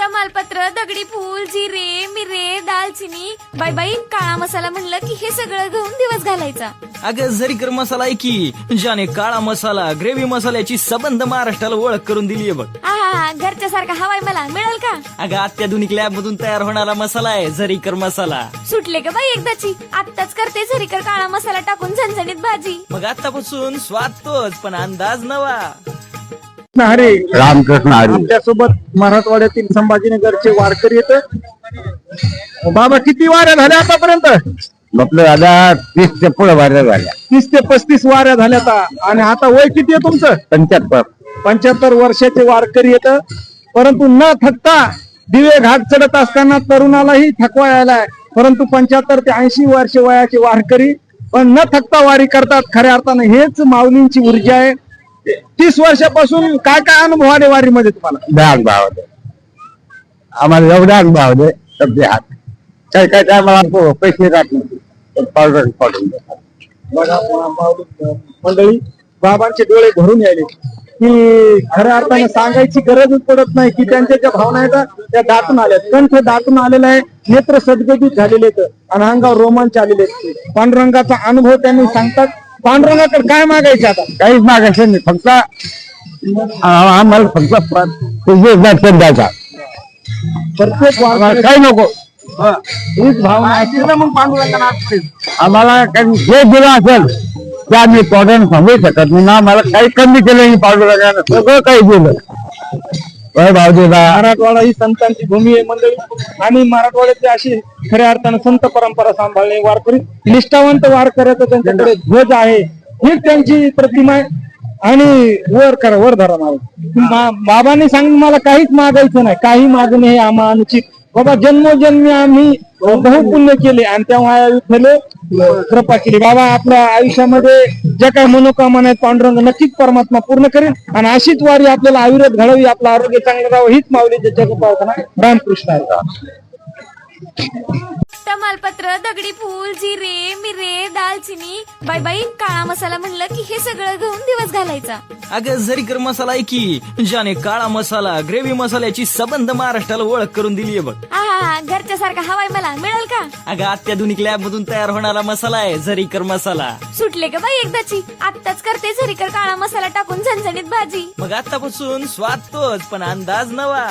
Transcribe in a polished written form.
तमालपत्र, दगडी फूल, जिरे, मिरे, दालचिनी, बाई बाई काळा मसाला म्हणलं की हे सगळं घेऊन दिवस घालायचा. अगं झरीकर मसाला आहे की ज्याने काळा मसाला ग्रेव्ही मसाल्याची सबंध महाराष्ट्राला ओळख करून दिलीये बघ. आहा, घरच्या सारखा हवाय मला मिळेल का? अगं अत्याधुनिक लॅब मधून तयार होणारा मसाला आहे झरीकर मसाला. सुटले का बाई एकदाची? आत्ताच करते झरीकर काळा मसाला टाकून झणझणीत भाजी. मग आतापासून स्वाद तोच पण अंदाज नवा. हरे रामकृष्ण हरी. आपल्यासोबत मराठवाड्यातील संभाजीनगरचे वारकरी येत. बाबा किती वाऱ्या झाल्या आतापर्यंत? आपलं दादा 30 ते पुढे वाऱ्या झाल्या. 30 ते 35 वाऱ्या झाल्या आता. आणि आता वय किती आहे तुमचं? 75. 75 वर्षाचे वारकरी येत. परंतु न थकता दिवे घाट चढत असताना तरुणालाही थकवा यायलाय. परंतु 75 ते 80 वर्ष वयाचे वारकरी पण न थकता वारी करतात. खऱ्या अर्थानं हेच माऊलींची ऊर्जा आहे. 30 वर्षापासून काय काय अनुभव आले वारीमध्ये तुम्हाला? डाग भाव दे आम्हाला एवढा भाव दे सध्य हात काय काय काय मला पैसे राहत नाही पावडर पाडून देतात. बघा मंडळी बाबांचे डोळे भरून यायले की खऱ्या अर्थाने सांगायची गरजच पडत नाही की त्यांच्या ज्या भावना आहेत त्या दाटून आल्यात. कंठ दाटून आलेला आहे, नेत्र सदगदित झालेले आहेत आणि अंगावर रोमांच आलेले आहेत. पांडुरंगाचा अनुभव त्यांनी सांगतात. पांडुरंगाकडे काय मागायचे आता? काहीच मागायचं नाही. फक्त आम्हाला फक्त तुझे दर्शन द्यायचा. प्रत्येक आम्हाला काही नको. हीच भावना असते ना मग पांडुरंगाला. आम्हाला काही जे दिलं असेल ते आम्ही तोंडाने सांगू शकत नाही ना. मला काही कमी केलं नाही पांडुरंगानं. सगळं काही दिलं. भाव दिला. मराठवाडा ही संतांची भूमी आहे मंडळी. आणि मराठवाड्याची अशी खऱ्या अर्थानं संत परंपरा सांभाळणे वारकरी निष्ठावंत वारकऱ्याचा त्यांच्याकडे ध्वज आहे. हीच त्यांची प्रतिमा आहे. आणि वर करा, वर धरा मला. बाबांनी सांगितलं मला काहीच मागायचं नाही, काही मागणे हे आम्हा अनुचित. बाबा जन्मोजन्मी आम्ही बहुपुण्य केले आणि तेव्हा विठ्ठल कृपा केली. बाबा आपल्या आयुष्यामध्ये ज्या काही मनोकामना आहेत पांडुरंग नक्कीच परमात्मा पूर्ण करेल. आणि अशीच वारी आपल्याला अविरत घडावी, आपलं आरोग्य चांगलं राहावं हीच माऊलीच्या जगपावना. रामकृष्ण आहे. तमालपत्र, दगडी फूल, जिरे, मिरे, दालचिनी, बाई बाई काळा मसाला म्हणलं की हे सगळं घेऊन दिवस घालायचा. अगं झरीकर मसाला आहे की ज्याने काळा मसाला ग्रेव्ही मसाल्याची सबंध महाराष्ट्राला ओळख करून दिलीये बघ. आहा, घरच्या सारखा हवाय मला मिळेल का? अगं अत्याधुनिक लॅब मधून तयार होणारा मसाला आहे झरीकर मसाला. सुटले का बाई एकदाची? आत्ताच करते झरीकर काळा मसाला टाकून झणझणीत भाजी. मग आतापासून स्वाद तोच पण अंदाज नवा.